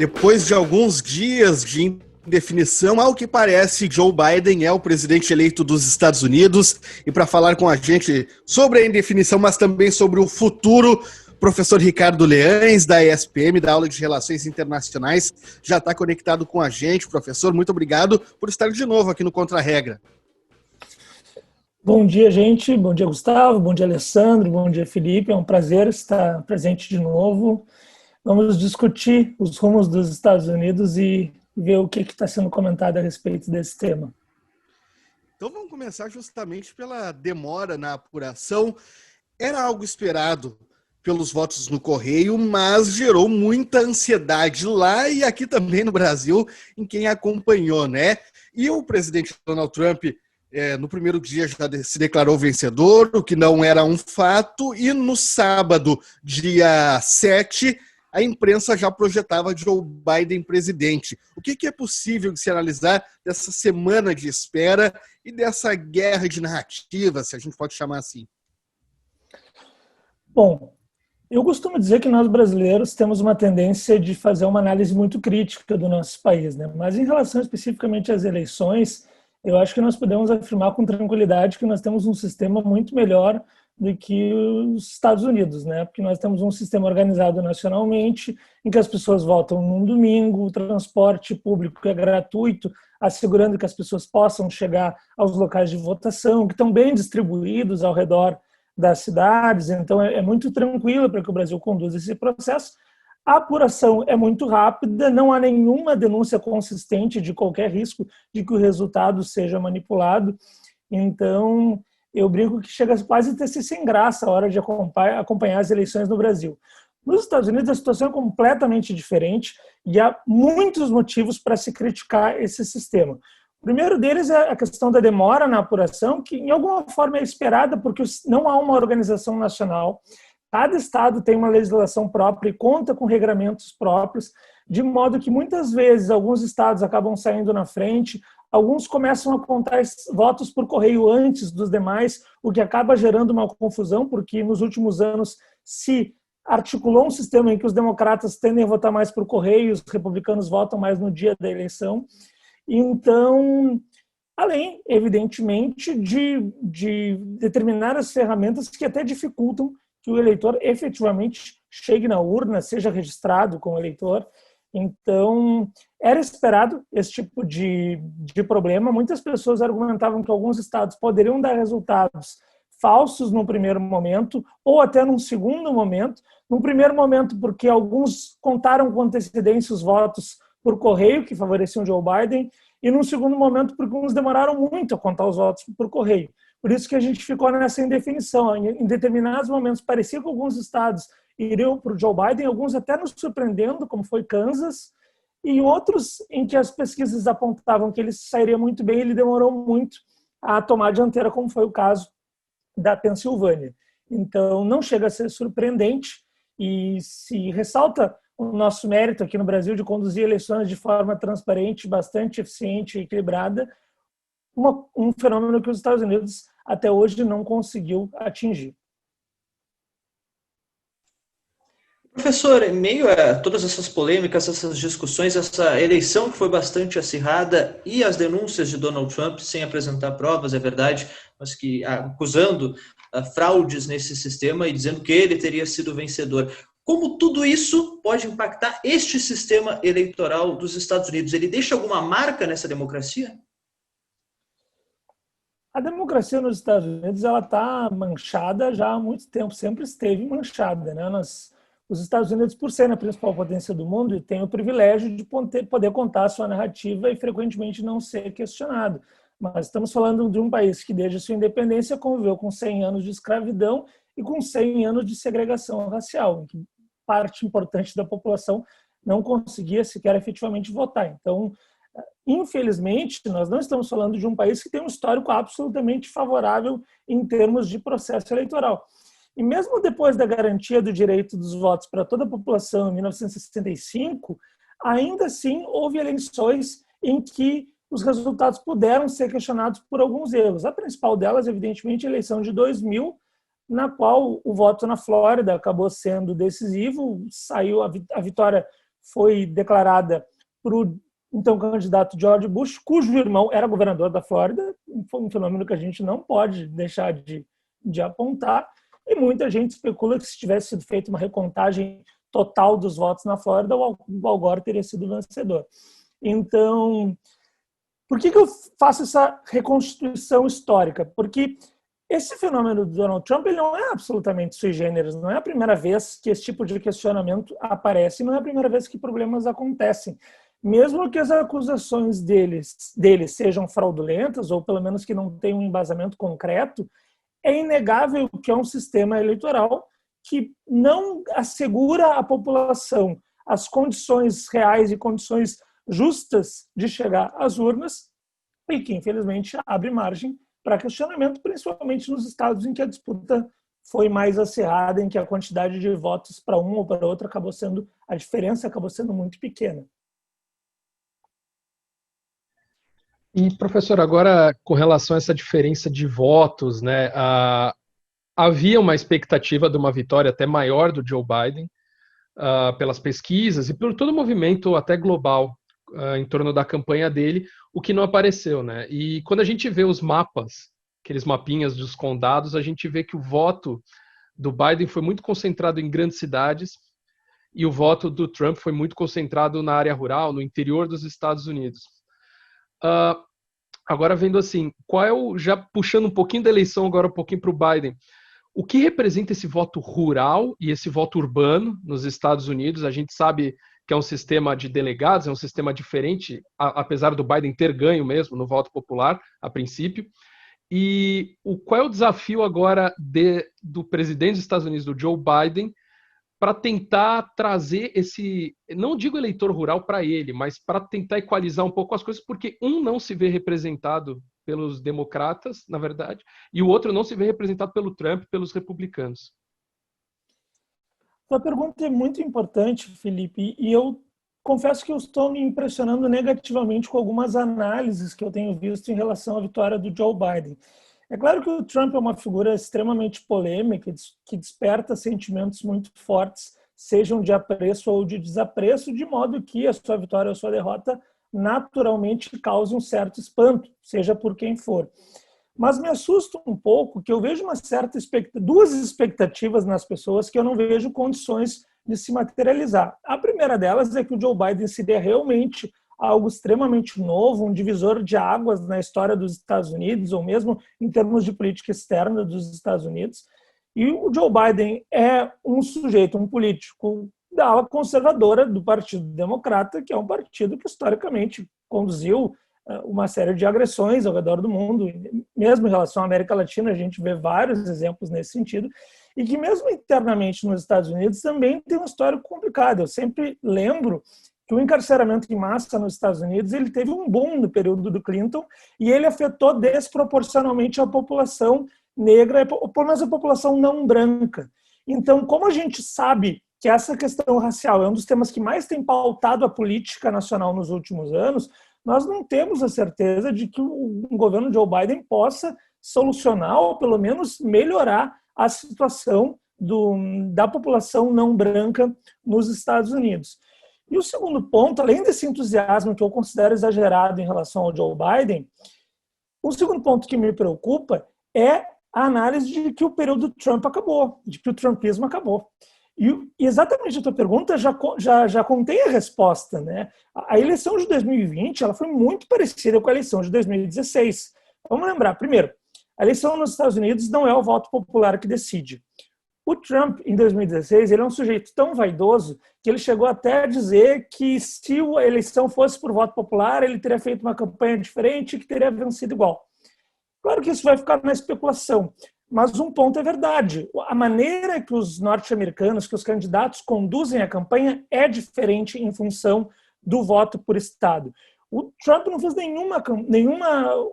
Depois de alguns dias de indefinição, ao que parece, Joe Biden é o presidente eleito dos Estados Unidos. E para falar com a gente sobre a indefinição, mas também sobre o futuro, o professor Ricardo Leães, da ESPM, da aula de Relações Internacionais, já está conectado com a gente. Professor, muito obrigado por estar de novo aqui no Contra a Regra. Bom dia, gente. Bom dia, Gustavo. Bom dia, Alessandro. Bom dia, Felipe. É um prazer estar presente de novo. Vamos discutir os rumos dos Estados Unidos e ver o que está sendo comentado a respeito desse tema. Então vamos começar justamente pela demora na apuração. Era algo esperado pelos votos no correio, mas gerou muita ansiedade lá e aqui também no Brasil, em quem acompanhou, né? E o presidente Donald Trump, no primeiro dia, já se declarou vencedor, o que não era um fato, e no sábado, dia 7, a imprensa já projetava Joe Biden presidente. O que é possível de se analisar dessa semana de espera e dessa guerra de narrativa, se a gente pode chamar assim? Bom, eu costumo dizer que nós brasileiros temos uma tendência de fazer uma análise muito crítica do nosso país, né? Mas em relação especificamente às eleições, eu acho que nós podemos afirmar com tranquilidade que nós temos um sistema muito melhor do que os Estados Unidos, né? Porque nós temos um sistema organizado nacionalmente, em que as pessoas votam num domingo, o transporte público é gratuito, assegurando que as pessoas possam chegar aos locais de votação, que estão bem distribuídos ao redor das cidades. Então é muito tranquilo para que o Brasil conduza esse processo. A apuração é muito rápida, não há nenhuma denúncia consistente de qualquer risco de que o resultado seja manipulado. Então, eu brinco que chega quase a ter sem graça a hora de acompanhar as eleições no Brasil. Nos Estados Unidos, a situação é completamente diferente e há muitos motivos para se criticar esse sistema. O primeiro deles é a questão da demora na apuração, que em alguma forma é esperada, porque não há uma organização nacional. Cada estado tem uma legislação própria e conta com regramentos próprios, de modo que muitas vezes alguns estados acabam saindo na frente, alguns começam a contar votos por correio antes dos demais, o que acaba gerando uma confusão, porque nos últimos anos se articulou um sistema em que os democratas tendem a votar mais por correio e os republicanos votam mais no dia da eleição. Então, além, evidentemente, de determinadas ferramentas que até dificultam que o eleitor efetivamente chegue na urna, seja registrado como eleitor. Então, era esperado esse tipo de problema. Muitas pessoas argumentavam que alguns estados poderiam dar resultados falsos no primeiro momento, ou até num segundo momento. No primeiro momento, porque alguns contaram com antecedência os votos por correio, que favoreciam Joe Biden, e num segundo momento, porque uns demoraram muito a contar os votos por correio. Por isso que a gente ficou nessa indefinição. Em determinados momentos, parecia que alguns estados iriam para o Joe Biden, alguns até nos surpreendendo, como foi Kansas, e outros em que as pesquisas apontavam que ele sairia muito bem, ele demorou muito a tomar a dianteira, como foi o caso da Pensilvânia. Então, não chega a ser surpreendente e se ressalta o nosso mérito aqui no Brasil de conduzir eleições de forma transparente, bastante eficiente e equilibrada, um fenômeno que os Estados Unidos até hoje não conseguiu atingir. Professor, em meio a todas essas polêmicas, essas discussões, essa eleição que foi bastante acirrada e as denúncias de Donald Trump, sem apresentar provas, é verdade, mas que acusando fraudes nesse sistema e dizendo que ele teria sido vencedor. Como tudo isso pode impactar este sistema eleitoral dos Estados Unidos? Ele deixa alguma marca nessa democracia? A democracia nos Estados Unidos ela está manchada já há muito tempo, sempre esteve manchada, né? Os Estados Unidos, por ser a principal potência do mundo, têm o privilégio de poder contar a sua narrativa e frequentemente não ser questionado. Mas estamos falando de um país que, desde sua independência, conviveu com 100 anos de escravidão e com 100 anos de segregação racial, em que parte importante da população não conseguia sequer efetivamente votar. Então, infelizmente, nós não estamos falando de um país que tem um histórico absolutamente favorável em termos de processo eleitoral. E mesmo depois da garantia do direito dos votos para toda a população em 1965, ainda assim houve eleições em que os resultados puderam ser questionados por alguns erros. A principal delas, evidentemente, a eleição de 2000, na qual o voto na Flórida acabou sendo decisivo, saiu a vitória foi declarada para o então candidato George Bush, cujo irmão era governador da Flórida, foi um fenômeno que a gente não pode deixar de apontar, e muita gente especula que se tivesse sido feita uma recontagem total dos votos na Flórida, o Al Gore teria sido vencedor. Então, por que eu faço essa reconstituição histórica? Porque esse fenômeno do Donald Trump ele não é absolutamente sui generis, não é a primeira vez que esse tipo de questionamento aparece, não é a primeira vez que problemas acontecem. Mesmo que as acusações dele sejam fraudulentas, ou pelo menos que não tenham um embasamento concreto, é inegável que é um sistema eleitoral que não assegura à população as condições reais e condições justas de chegar às urnas e que, infelizmente, abre margem para questionamento, principalmente nos estados em que a disputa foi mais acirrada, em que a quantidade de votos para um ou para outro a diferença acabou sendo muito pequena. E, professor, agora com relação a essa diferença de votos, né, havia uma expectativa de uma vitória até maior do Joe Biden, pelas pesquisas e por todo o movimento até global em torno da campanha dele, o que não apareceu, né? E quando a gente vê os mapas, aqueles mapinhas dos condados, a gente vê que o voto do Biden foi muito concentrado em grandes cidades e o voto do Trump foi muito concentrado na área rural, no interior dos Estados Unidos. Agora vendo assim, já puxando um pouquinho da eleição, agora um pouquinho para o Biden, o que representa esse voto rural e esse voto urbano nos Estados Unidos? A gente sabe que é um sistema de delegados, é um sistema diferente, apesar do Biden ter ganho mesmo no voto popular, a princípio. E qual é o desafio agora do presidente dos Estados Unidos, do Joe Biden, para tentar trazer esse, não digo eleitor rural para ele, mas para tentar equalizar um pouco as coisas, porque um não se vê representado pelos democratas, na verdade, e o outro não se vê representado pelo Trump, pelos republicanos. Sua pergunta é muito importante, Felipe, e eu confesso que eu estou me impressionando negativamente com algumas análises que eu tenho visto em relação à vitória do Joe Biden. É claro que o Trump é uma figura extremamente polêmica, que desperta sentimentos muito fortes, sejam de apreço ou de desapreço, de modo que a sua vitória ou a sua derrota naturalmente cause um certo espanto, seja por quem for. Mas me assusta um pouco que eu vejo duas expectativas nas pessoas que eu não vejo condições de se materializar. A primeira delas é que o Joe Biden se dê realmente algo extremamente novo, um divisor de águas na história dos Estados Unidos, ou mesmo em termos de política externa dos Estados Unidos. E o Joe Biden é um sujeito, um político da ala conservadora do Partido Democrata, que é um partido que historicamente conduziu uma série de agressões ao redor do mundo, mesmo em relação à América Latina, a gente vê vários exemplos nesse sentido, e que mesmo internamente nos Estados Unidos também tem uma história complicada. Eu sempre lembro que o encarceramento em massa nos Estados Unidos ele teve um boom no período do Clinton e ele afetou desproporcionalmente a população negra, pelo menos a população não branca. Então, como a gente sabe que essa questão racial é um dos temas que mais tem pautado a política nacional nos últimos anos, nós não temos a certeza de que o governo Joe Biden possa solucionar ou pelo menos melhorar a situação da população não branca nos Estados Unidos. E o segundo ponto, além desse entusiasmo que eu considero exagerado em relação ao Joe Biden, o segundo ponto que me preocupa é a análise de que o período Trump acabou, de que o trumpismo acabou. E exatamente a tua pergunta já contém a resposta, né? A eleição de 2020 ela foi muito parecida com a eleição de 2016. Vamos lembrar, primeiro, a eleição nos Estados Unidos não é o voto popular que decide. O Trump, em 2016, ele é um sujeito tão vaidoso que ele chegou até a dizer que se a eleição fosse por voto popular, ele teria feito uma campanha diferente e que teria vencido igual. Claro que isso vai ficar na especulação, mas um ponto é verdade. A maneira que os norte-americanos, que os candidatos conduzem a campanha é diferente em função do voto por estado. O Trump não fez nenhuma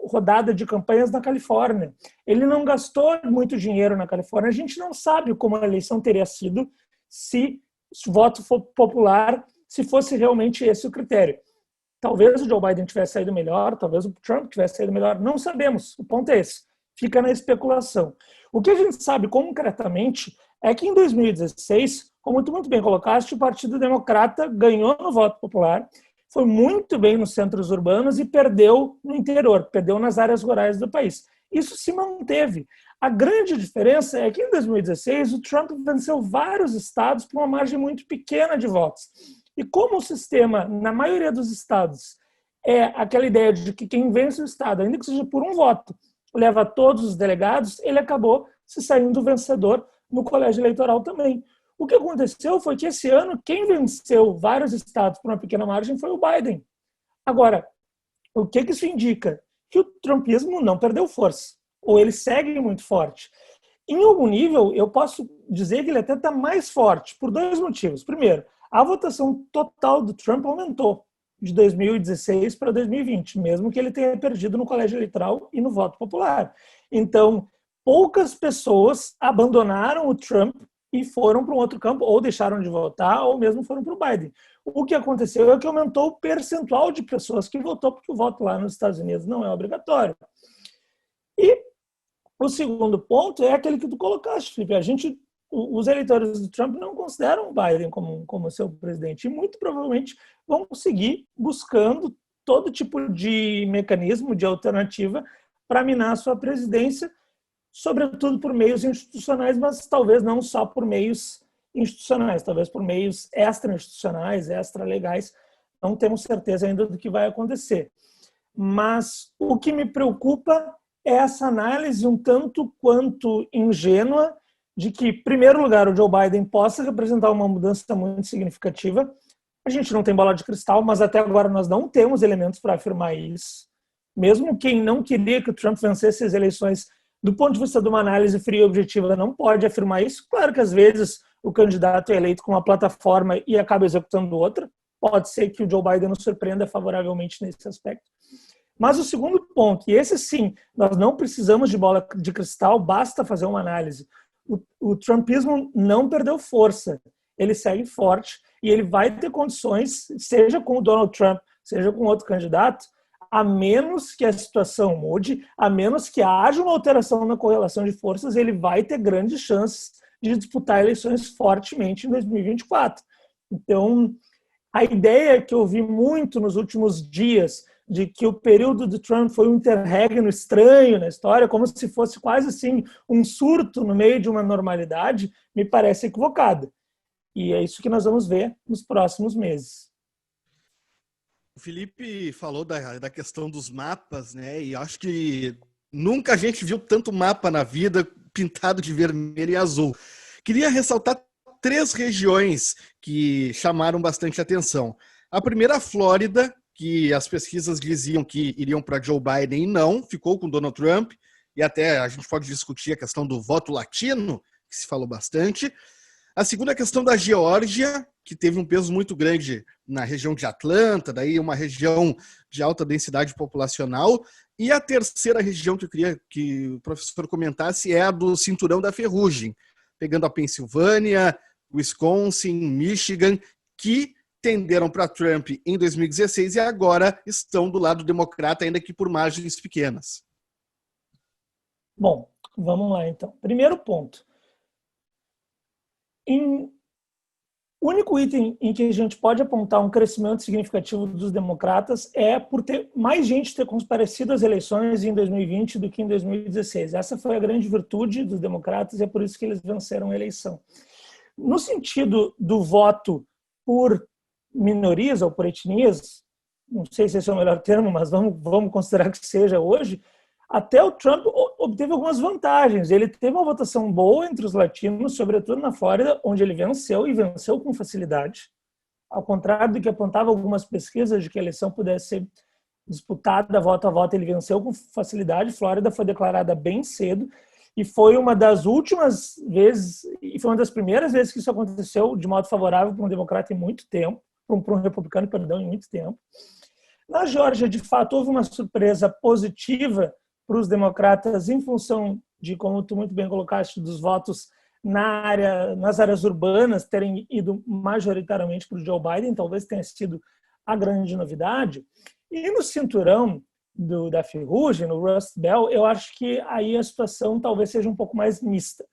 rodada de campanhas na Califórnia. Ele não gastou muito dinheiro na Califórnia. A gente não sabe como a eleição teria sido se o voto for popular, se fosse realmente esse o critério. Talvez o Joe Biden tivesse saído melhor, talvez o Trump tivesse saído melhor. Não sabemos. O ponto é esse. Fica na especulação. O que a gente sabe concretamente é que em 2016 Como tu muito bem colocaste, o Partido Democrata ganhou no voto popular, foi muito bem nos centros urbanos e perdeu no interior, perdeu nas áreas rurais do país. Isso se manteve. A grande diferença é que em 2016 o Trump venceu vários estados por uma margem muito pequena de votos. E como o sistema, na maioria dos estados, é aquela ideia de que quem vence o estado, ainda que seja por um voto, leva todos os delegados, ele acabou se saindo vencedor no colégio eleitoral também. O que aconteceu foi que esse ano quem venceu vários estados por uma pequena margem foi o Biden. Agora, o que isso indica? Que o trumpismo não perdeu força, ou ele segue muito forte. Em algum nível, eu posso dizer que ele até está mais forte, por dois motivos. Primeiro, a votação total do Trump aumentou de 2016 para 2020, mesmo que ele tenha perdido no colégio eleitoral e no voto popular. Então, poucas pessoas abandonaram o Trump e foram para um outro campo, ou deixaram de votar, ou mesmo foram para o Biden. O que aconteceu é que aumentou o percentual de pessoas que votou, porque o voto lá nos Estados Unidos não é obrigatório. E o segundo ponto é aquele que tu colocaste, Felipe. Os eleitores do Trump não consideram o Biden como seu presidente e muito provavelmente vão seguir buscando todo tipo de mecanismo, de alternativa para minar a sua presidência, sobretudo por meios institucionais, mas talvez não só por meios institucionais, talvez por meios extra-institucionais, extra-legais. Não temos certeza ainda do que vai acontecer. Mas o que me preocupa é essa análise um tanto quanto ingênua de que, em primeiro lugar, o Joe Biden possa representar uma mudança muito significativa. A gente não tem bola de cristal, mas até agora nós não temos elementos para afirmar isso. Mesmo quem não queria que o Trump vencesse as eleições, do ponto de vista de uma análise fria e objetiva, não pode afirmar isso. Claro que, às vezes, o candidato é eleito com uma plataforma e acaba executando outra. Pode ser que o Joe Biden nos surpreenda favoravelmente nesse aspecto. Mas o segundo ponto, e esse sim, nós não precisamos de bola de cristal, basta fazer uma análise. O trumpismo não perdeu força, ele segue forte e ele vai ter condições, seja com o Donald Trump, seja com outro candidato, a menos que a situação mude, a menos que haja uma alteração na correlação de forças, ele vai ter grandes chances de disputar eleições fortemente em 2024. Então, a ideia que eu vi muito nos últimos dias de que o período do Trump foi um interregno estranho na história, como se fosse quase assim um surto no meio de uma normalidade, me parece equivocada. E é isso que nós vamos ver nos próximos meses. O Felipe falou da questão dos mapas, né? E acho que nunca a gente viu tanto mapa na vida pintado de vermelho e azul. Queria ressaltar 3 regiões que chamaram bastante atenção. A primeira, a Flórida, que as pesquisas diziam que iriam para Joe Biden e não, ficou com Donald Trump, e até a gente pode discutir a questão do voto latino, que se falou bastante. A segunda, a questão da Geórgia, que teve um peso muito grande na região de Atlanta, daí uma região de alta densidade populacional. E a terceira região que eu queria que o professor comentasse é a do Cinturão da Ferrugem, pegando a Pensilvânia, Wisconsin, Michigan, que tenderam para Trump em 2016 e agora estão do lado democrata, ainda que por margens pequenas. Bom, vamos lá então. Primeiro ponto. O único item em que a gente pode apontar um crescimento significativo dos democratas é por ter mais gente ter comparecido às eleições em 2020 do que em 2016. Essa foi a grande virtude dos democratas e é por isso que eles venceram a eleição. No sentido do voto por minorias ou por etnias, não sei se esse é o melhor termo, mas vamos considerar que seja hoje, até o Trump obteve algumas vantagens. Ele teve uma votação boa entre os latinos, sobretudo na Flórida, onde ele venceu e venceu com facilidade. Ao contrário do que apontava algumas pesquisas de que a eleição pudesse ser disputada voto a voto, ele venceu com facilidade. Flórida foi declarada bem cedo e foi uma das últimas vezes, e foi uma das primeiras vezes que isso aconteceu de modo favorável para um democrata em muito tempo, para um republicano, perdão, em muito tempo. Na Geórgia, de fato, houve uma surpresa positiva para os democratas em função de, como tu muito bem colocaste, dos votos nas áreas urbanas terem ido majoritariamente para o Joe Biden, talvez tenha sido a grande novidade. E no cinturão da Ferrugem, no Rust Belt, eu acho que aí a situação talvez seja um pouco mais mista.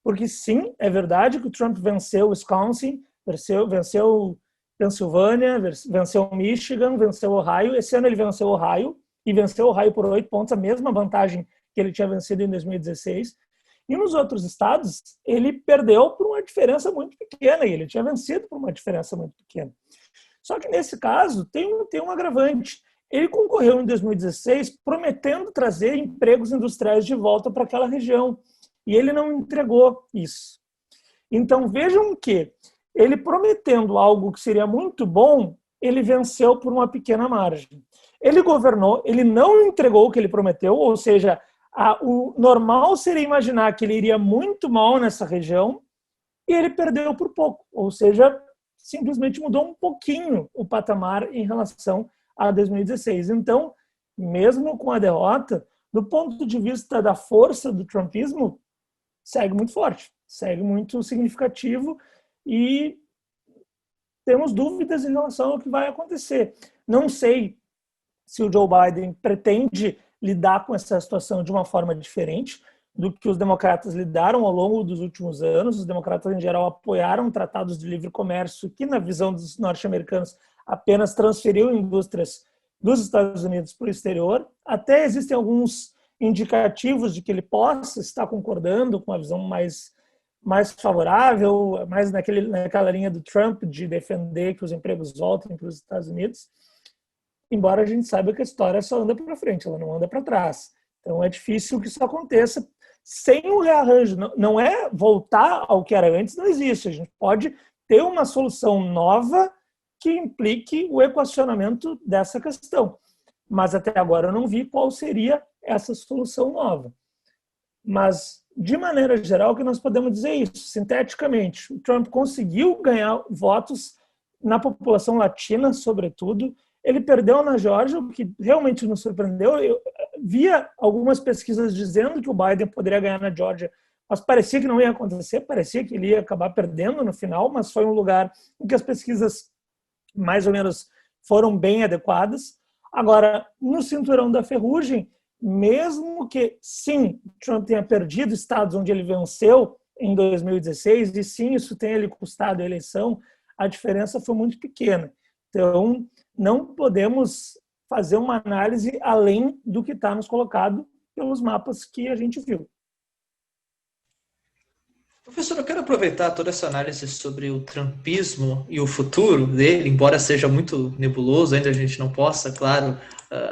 porque sim, é verdade que o Trump venceu Wisconsin, venceu Pensilvânia, venceu Michigan, venceu Ohio. Esse ano ele venceu Ohio, e venceu Ohio por 8 pontos, a mesma vantagem que ele tinha vencido em 2016. E nos outros estados, ele perdeu por uma diferença muito pequena, e ele tinha vencido por uma diferença muito pequena. Só que nesse caso, tem um agravante. Ele concorreu em 2016 prometendo trazer empregos industriais de volta para aquela região, e ele não entregou isso. Então vejam que ele prometendo algo que seria muito bom, ele venceu por uma pequena margem. Ele governou, ele não entregou o que ele prometeu, ou seja, o normal seria imaginar que ele iria muito mal nessa região, e ele perdeu por pouco, ou seja, simplesmente mudou um pouquinho o patamar em relação a 2016. Então, mesmo com a derrota, do ponto de vista da força do trumpismo, segue muito forte, segue muito significativo, e temos dúvidas em relação ao que vai acontecer. Não sei se o Joe Biden pretende lidar com essa situação de uma forma diferente do que os democratas lidaram ao longo dos últimos anos. Os democratas, em geral, apoiaram tratados de livre comércio que, na visão dos norte-americanos, apenas transferiu indústrias dos Estados Unidos para o exterior. Até existem alguns indicativos de que ele possa estar concordando com a visão mais favorável, mais naquela linha do Trump de defender que os empregos voltem para os Estados Unidos, embora a gente saiba que a história só anda para frente, ela não anda para trás. Então é difícil que isso aconteça sem um rearranjo. Não é voltar ao que era antes, não existe. A gente pode ter uma solução nova que implique o equacionamento dessa questão. Mas até agora eu não vi qual seria essa solução nova. Mas, de maneira geral, o que nós podemos dizer é isso. Sinteticamente, o Trump conseguiu ganhar votos na população latina, sobretudo. Ele perdeu na Geórgia, o que realmente nos surpreendeu. Eu via algumas pesquisas dizendo que o Biden poderia ganhar na Geórgia, mas parecia que não ia acontecer, parecia que ele ia acabar perdendo no final, mas foi um lugar em que as pesquisas mais ou menos foram bem adequadas. Agora, no cinturão da ferrugem, mesmo que, sim, Trump tenha perdido estados onde ele venceu em 2016, e sim, isso tenha lhe custado a eleição, a diferença foi muito pequena. Então, não podemos fazer uma análise além do que está nos colocado pelos mapas que a gente viu. Professor, eu quero aproveitar toda essa análise sobre o trumpismo e o futuro dele, embora seja muito nebuloso, ainda a gente não possa, claro,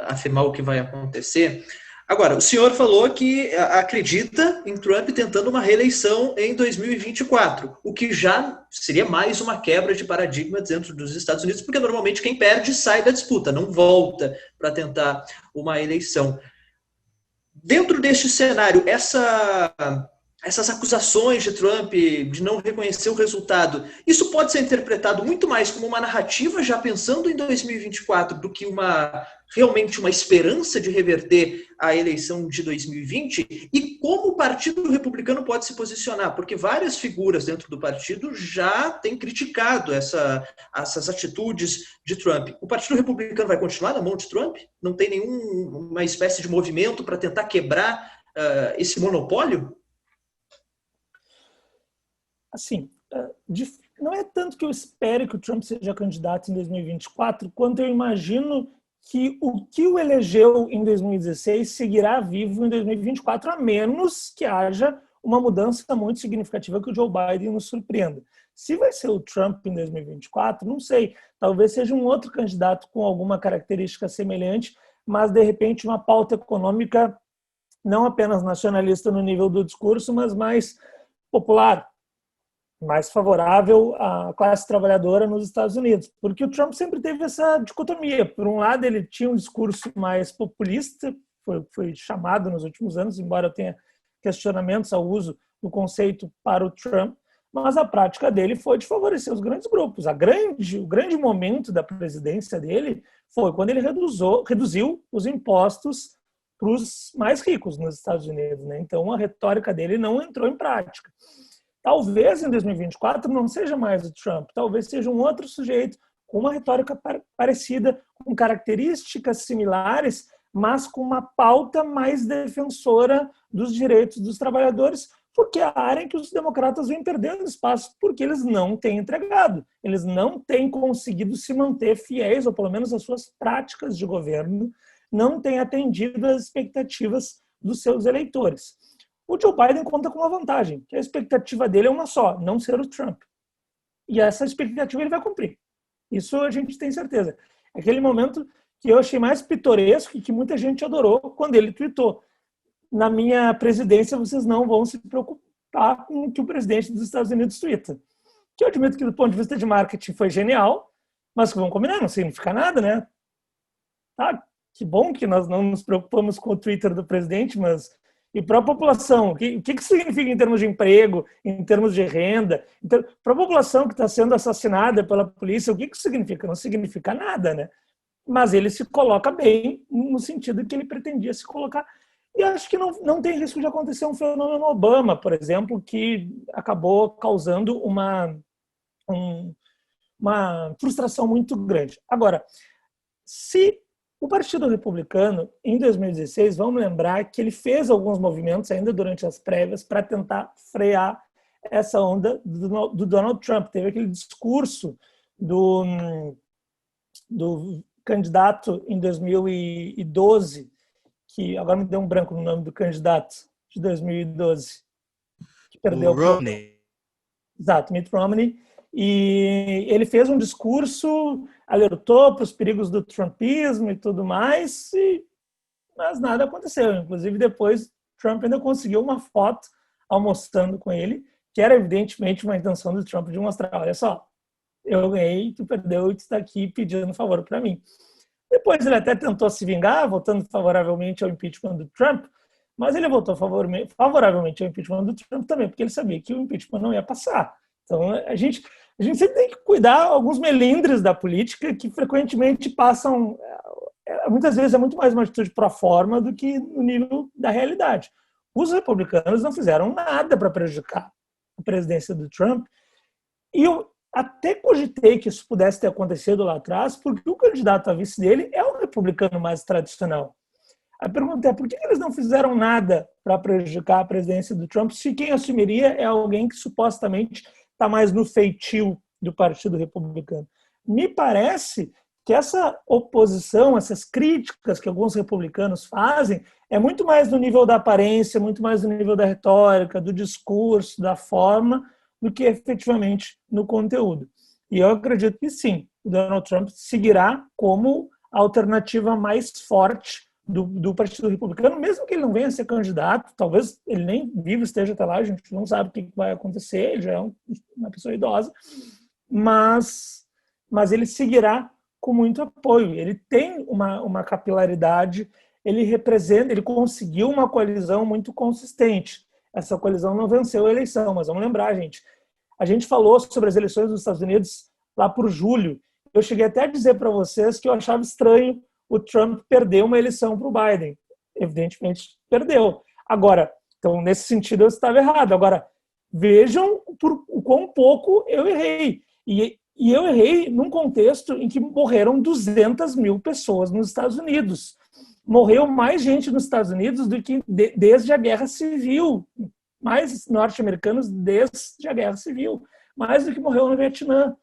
afirmar o que vai acontecer. Agora, o senhor falou que acredita em Trump tentando uma reeleição em 2024, o que já seria mais uma quebra de paradigma dentro dos Estados Unidos, porque normalmente quem perde sai da disputa, não volta para tentar uma eleição. Dentro deste cenário, essas acusações de Trump de não reconhecer o resultado, isso pode ser interpretado muito mais como uma narrativa já pensando em 2024 do que realmente uma esperança de reverter a eleição de 2020? E como o Partido Republicano pode se posicionar? Porque várias figuras dentro do partido já têm criticado essas atitudes de Trump. O Partido Republicano vai continuar na mão de Trump? Não tem nenhuma espécie de movimento para tentar quebrar esse monopólio? Assim, não é tanto que eu espere que o Trump seja candidato em 2024, quanto eu imagino que o que o elegeu em 2016 seguirá vivo em 2024, a menos que haja uma mudança muito significativa que o Joe Biden nos surpreenda. Se vai ser o Trump em 2024, não sei. Talvez seja um outro candidato com alguma característica semelhante, mas, de repente, uma pauta econômica não apenas nacionalista no nível do discurso, mas mais popular, mais favorável à classe trabalhadora nos Estados Unidos. Porque o Trump sempre teve essa dicotomia. Por um lado, ele tinha um discurso mais populista, foi chamado nos últimos anos, embora eu tenha questionamentos ao uso do conceito para o Trump, mas a prática dele foi de favorecer os grandes grupos. O grande momento da presidência dele foi quando ele reduziu os impostos para os mais ricos nos Estados Unidos, né? Então, a retórica dele não entrou em prática. Talvez em 2024 não seja mais o Trump, talvez seja um outro sujeito com uma retórica parecida, com características similares, mas com uma pauta mais defensora dos direitos dos trabalhadores, porque é a área em que os democratas vêm perdendo espaço, porque eles não têm entregado, eles não têm conseguido se manter fiéis, ou pelo menos as suas práticas de governo, não têm atendido às expectativas dos seus eleitores. O Joe Biden conta com uma vantagem, que a expectativa dele é uma só, não ser o Trump. E essa expectativa ele vai cumprir. Isso a gente tem certeza. Aquele momento que eu achei mais pitoresco e que muita gente adorou quando ele tweetou: na minha presidência vocês não vão se preocupar com o que o presidente dos Estados Unidos twitta. Que eu admito que do ponto de vista de marketing foi genial, mas que vamos combinar, não significa nada, né? Tá, que bom que nós não nos preocupamos com o Twitter do presidente, mas e para a população, o que significa em termos de emprego, em termos de renda? Para a população que está sendo assassinada pela polícia, o que significa? Não significa nada, né? Mas ele se coloca bem no sentido que ele pretendia se colocar. E acho que não tem risco de acontecer um fenômeno Obama, por exemplo, que acabou causando uma frustração muito grande. Agora, se o Partido Republicano, em 2016, vamos lembrar que ele fez alguns movimentos ainda durante as prévias para tentar frear essa onda do Donald Trump. Teve aquele discurso do candidato em 2012, que agora me deu um branco no nome do candidato de 2012, que perdeu. O Romney. Exato, Mitt Romney. E ele fez um discurso, alertou para os perigos do trumpismo e tudo mais, mas nada aconteceu. Inclusive, depois, Trump ainda conseguiu uma foto almoçando com ele, que era evidentemente uma intenção do Trump de mostrar: olha só, eu ganhei, tu perdeu e tu está aqui pedindo favor para mim. Depois ele até tentou se vingar, votando favoravelmente ao impeachment do Trump, mas ele votou favoravelmente ao impeachment do Trump também, porque ele sabia que o impeachment não ia passar. Então, a gente sempre tem que cuidar alguns melindres da política que frequentemente passam, muitas vezes é muito mais uma atitude pro forma do que no nível da realidade. Os republicanos não fizeram nada para prejudicar a presidência do Trump, e eu até cogitei que isso pudesse ter acontecido lá atrás, porque o candidato a vice dele é um republicano mais tradicional. A pergunta é: por que eles não fizeram nada para prejudicar a presidência do Trump, se quem assumiria é alguém que supostamente está mais no feitio do Partido Republicano? Me parece que essa oposição, essas críticas que alguns republicanos fazem, é muito mais no nível da aparência, muito mais no nível da retórica, do discurso, da forma, do que efetivamente no conteúdo. E eu acredito que sim, o Donald Trump seguirá como a alternativa mais forte do Partido Republicano, mesmo que ele não venha a ser candidato, talvez ele nem vivo esteja até lá, a gente não sabe o que vai acontecer, ele já é uma pessoa idosa, mas ele seguirá com muito apoio. Ele tem uma capilaridade, ele conseguiu uma coalizão muito consistente. Essa coalizão não venceu a eleição, mas vamos lembrar, gente, a gente falou sobre as eleições dos Estados Unidos lá por julho. Eu cheguei até a dizer para vocês que eu achava estranho o Trump perder uma eleição para o Biden. Evidentemente, perdeu. Agora, então, nesse sentido, eu estava errado. Agora, vejam por o quão pouco eu errei. E eu errei num contexto em que morreram 200 mil pessoas nos Estados Unidos. Morreu mais gente nos Estados Unidos do que desde a Guerra Civil. Mais norte-americanos desde a Guerra Civil. Mais do que morreu no Vietnã.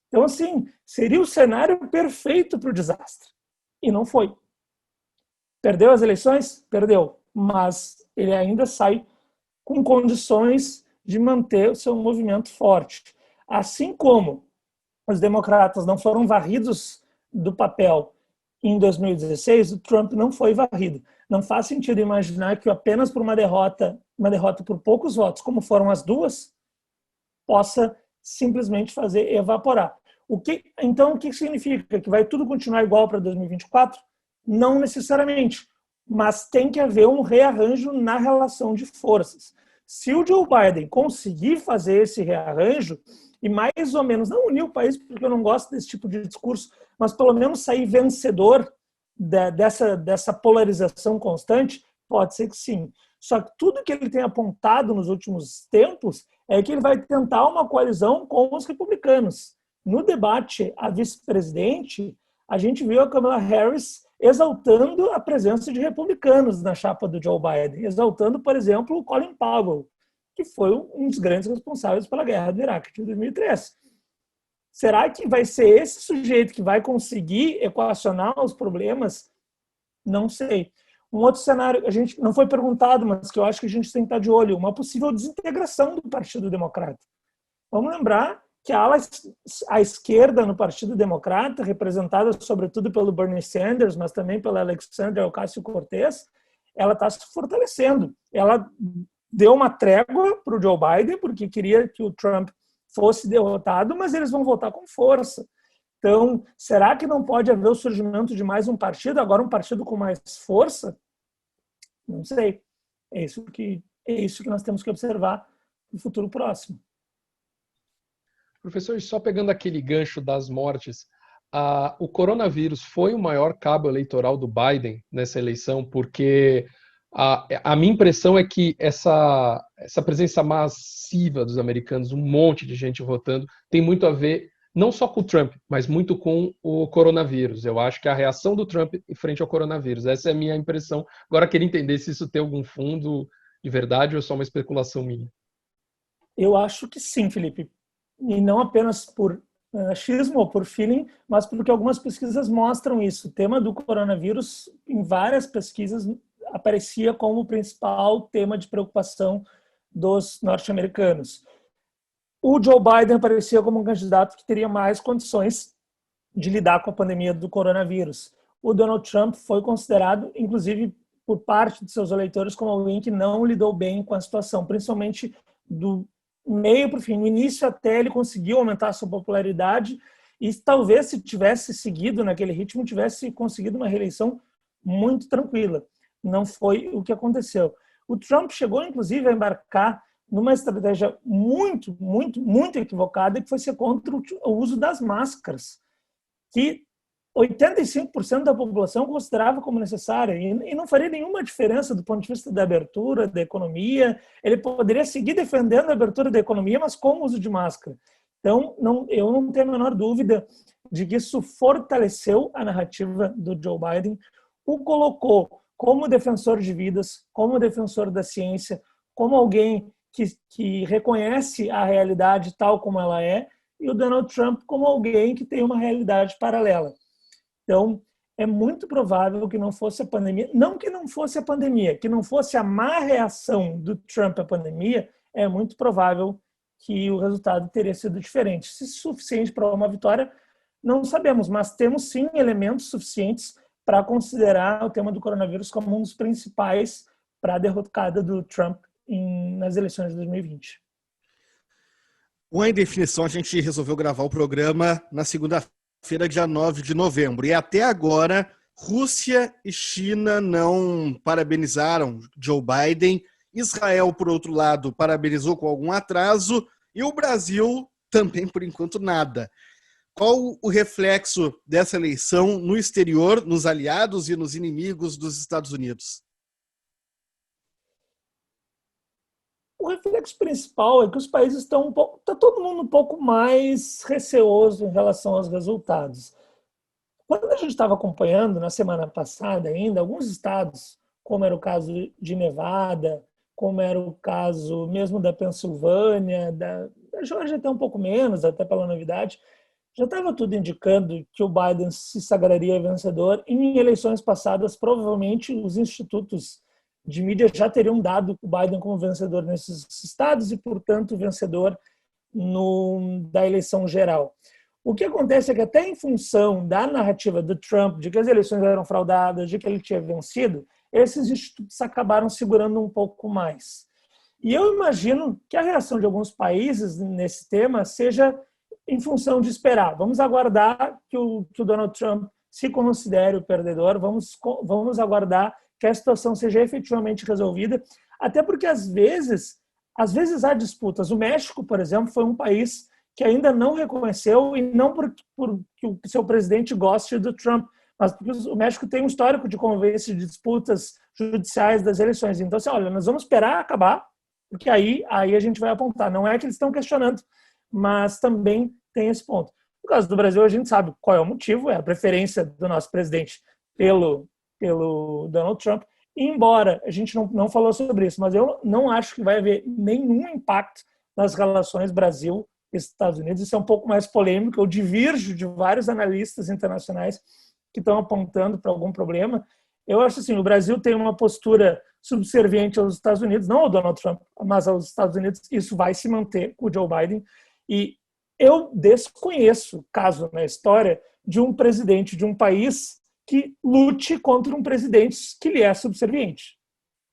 Então, assim, seria o cenário perfeito para o desastre. E não foi. Perdeu as eleições? Perdeu. Mas ele ainda sai com condições de manter o seu movimento forte. Assim como os democratas não foram varridos do papel em 2016, o Trump não foi varrido. Não faz sentido imaginar que apenas por uma derrota por poucos votos, como foram as duas, possa simplesmente fazer evaporar. Então, o que significa? Que vai tudo continuar igual para 2024? Não necessariamente, mas tem que haver um rearranjo na relação de forças. Se o Joe Biden conseguir fazer esse rearranjo e mais ou menos, não unir o país, porque eu não gosto desse tipo de discurso, mas pelo menos sair vencedor dessa polarização constante, pode ser que sim. Só que tudo que ele tem apontado nos últimos tempos é que ele vai tentar uma coalizão com os republicanos. No debate a vice-presidente, a gente viu a Kamala Harris exaltando a presença de republicanos na chapa do Joe Biden, exaltando, por exemplo, o Colin Powell, que foi um dos grandes responsáveis pela guerra do Iraque de 2003. Será que vai ser esse sujeito que vai conseguir equacionar os problemas? Não sei. Um outro cenário, a gente não foi perguntado, mas que eu acho que a gente tem que estar de olho, uma possível desintegração do Partido Democrata. Vamos lembrar que a esquerda no Partido Democrata, representada sobretudo pelo Bernie Sanders, mas também pela Alexandria Ocasio-Cortez, ela está se fortalecendo. Ela deu uma trégua para o Joe Biden, porque queria que o Trump fosse derrotado, mas eles vão voltar com força. Então, será que não pode haver o surgimento de mais um partido, agora um partido com mais força? Não sei. É isso que nós temos que observar no futuro próximo. Professor, só pegando aquele gancho das mortes, o coronavírus foi o maior cabo eleitoral do Biden nessa eleição, porque a minha impressão é que essa presença massiva dos americanos, um monte de gente votando, tem muito a ver não só com o Trump, mas muito com o coronavírus. Eu acho que a reação do Trump em frente ao coronavírus, essa é a minha impressão. Agora, eu queria entender se isso tem algum fundo de verdade ou é só uma especulação minha. Eu acho que sim, Felipe. E não apenas por achismo ou por feeling, mas porque algumas pesquisas mostram isso. O tema do coronavírus, em várias pesquisas, aparecia como o principal tema de preocupação dos norte-americanos. O Joe Biden aparecia como um candidato que teria mais condições de lidar com a pandemia do coronavírus. O Donald Trump foi considerado, inclusive por parte de seus eleitores, como alguém que não lidou bem com a situação, principalmente do meio para o fim. No início até ele conseguiu aumentar a sua popularidade e talvez se tivesse seguido naquele ritmo, tivesse conseguido uma reeleição muito tranquila. Não foi o que aconteceu. O Trump chegou, inclusive, a embarcar numa estratégia muito, muito, muito equivocada, que foi ser contra o uso das máscaras, que 85% da população considerava como necessária e não faria nenhuma diferença do ponto de vista da abertura da economia. Ele poderia seguir defendendo a abertura da economia, mas com o uso de máscara. Então, eu não tenho a menor dúvida de que isso fortaleceu a narrativa do Joe Biden, o colocou como defensor de vidas, como defensor da ciência, como alguém que reconhece a realidade tal como ela é, e o Donald Trump como alguém que tem uma realidade paralela. Então, é muito provável que não fosse a pandemia, não que não fosse a pandemia, que não fosse a má reação do Trump à pandemia, é muito provável que o resultado teria sido diferente. Se suficiente para uma vitória, não sabemos, mas temos sim elementos suficientes para considerar o tema do coronavírus como um dos principais para a derrocada do Trump nas eleições de 2020. Bom, em definição, a gente resolveu gravar o programa na segunda-feira, dia 9 de novembro. E até agora, Rússia e China não parabenizaram Joe Biden. Israel, por outro lado, parabenizou com algum atraso. E o Brasil também, por enquanto, nada. Qual o reflexo dessa eleição no exterior, nos aliados e nos inimigos dos Estados Unidos? O reflexo principal é que os países estão está todo mundo um pouco mais receoso em relação aos resultados. Quando a gente estava acompanhando, na semana passada ainda, alguns estados, como era o caso de Nevada, como era o caso mesmo da Pensilvânia, da Geórgia até um pouco menos, até pela novidade, já estava tudo indicando que o Biden se sagraria vencedor. Em eleições passadas, provavelmente os institutos de mídia já teriam dado o Biden como vencedor nesses estados e, portanto, vencedor da eleição geral. O que acontece é que até em função da narrativa do Trump de que as eleições eram fraudadas, de que ele tinha vencido, esses institutos acabaram segurando um pouco mais. E eu imagino que a reação de alguns países nesse tema seja em função de esperar. Vamos aguardar que o Donald Trump se considere o perdedor, vamos aguardar que a situação seja efetivamente resolvida, até porque às vezes há disputas. O México, por exemplo, foi um país que ainda não reconheceu, e não porque o seu presidente goste do Trump, mas porque o México tem um histórico de convivência de disputas judiciais das eleições. Então, assim, olha, nós vamos esperar acabar, porque aí a gente vai apontar. Não é que eles estão questionando, mas também tem esse ponto. No caso do Brasil, a gente sabe qual é o motivo, é a preferência do nosso presidente pelo Donald Trump, Embora a gente não falou sobre isso, mas eu não acho que vai haver nenhum impacto nas relações Brasil e Estados Unidos. Isso é um pouco mais polêmico. Eu divirjo de vários analistas internacionais que estão apontando para algum problema. Eu acho assim, o Brasil tem uma postura subserviente aos Estados Unidos, não ao Donald Trump, mas aos Estados Unidos. Isso vai se manter com o Joe Biden. E eu desconheço caso na história de um presidente de um país que lute contra um presidente que lhe é subserviente.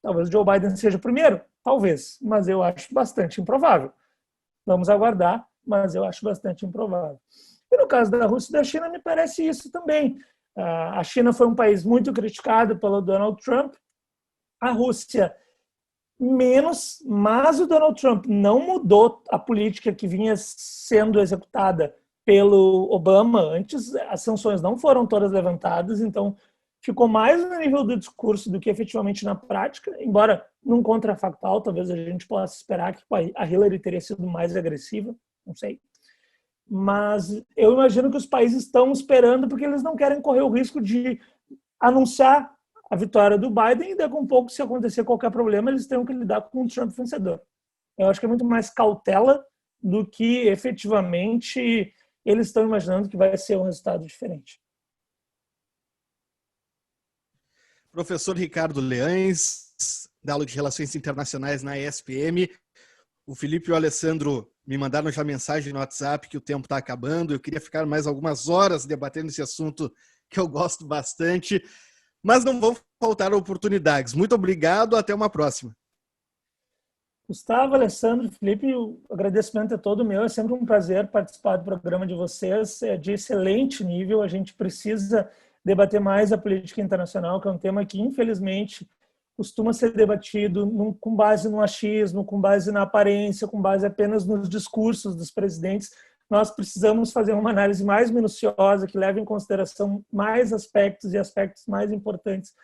Talvez o Joe Biden seja o primeiro, talvez, mas eu acho bastante improvável. Vamos aguardar, mas eu acho bastante improvável. E no caso da Rússia e da China, me parece isso também. A China foi um país muito criticado pelo Donald Trump, a Rússia menos, mas o Donald Trump não mudou a política que vinha sendo executada pelo Obama. Antes, as sanções não foram todas levantadas, então ficou mais no nível do discurso do que efetivamente na prática, embora num contrafactual, talvez a gente possa esperar que a Hillary teria sido mais agressiva, não sei. Mas eu imagino que os países estão esperando porque eles não querem correr o risco de anunciar a vitória do Biden e daqui a um pouco, se acontecer qualquer problema, eles tenham que lidar com o Trump vencedor. Eu acho que é muito mais cautela do que efetivamente eles estão imaginando que vai ser um resultado diferente. Professor Ricardo Leães, da aula de Relações Internacionais na ESPM. O Felipe e o Alessandro me mandaram já mensagem no WhatsApp que o tempo está acabando. Eu queria ficar mais algumas horas debatendo esse assunto que eu gosto bastante, mas não vão faltar oportunidades. Muito obrigado, até uma próxima. Gustavo, Alessandro, Felipe, o agradecimento é todo meu. É sempre um prazer participar do programa de vocês. É de excelente nível. A gente precisa debater mais a política internacional, que é um tema que, infelizmente, costuma ser debatido com base no achismo, com base na aparência, com base apenas nos discursos dos presidentes. Nós precisamos fazer uma análise mais minuciosa, que leve em consideração mais aspectos e aspectos mais importantes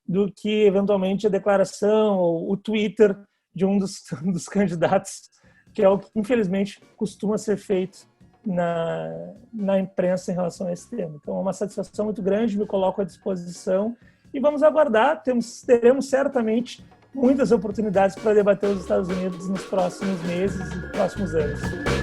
do que, eventualmente, a declaração ou o Twitter de um dos candidatos, que é o que, infelizmente, costuma ser feito na imprensa em relação a esse tema. Então, é uma satisfação muito grande, me coloco à disposição e vamos aguardar. Teremos certamente muitas oportunidades para debater os Estados Unidos nos próximos meses e próximos anos.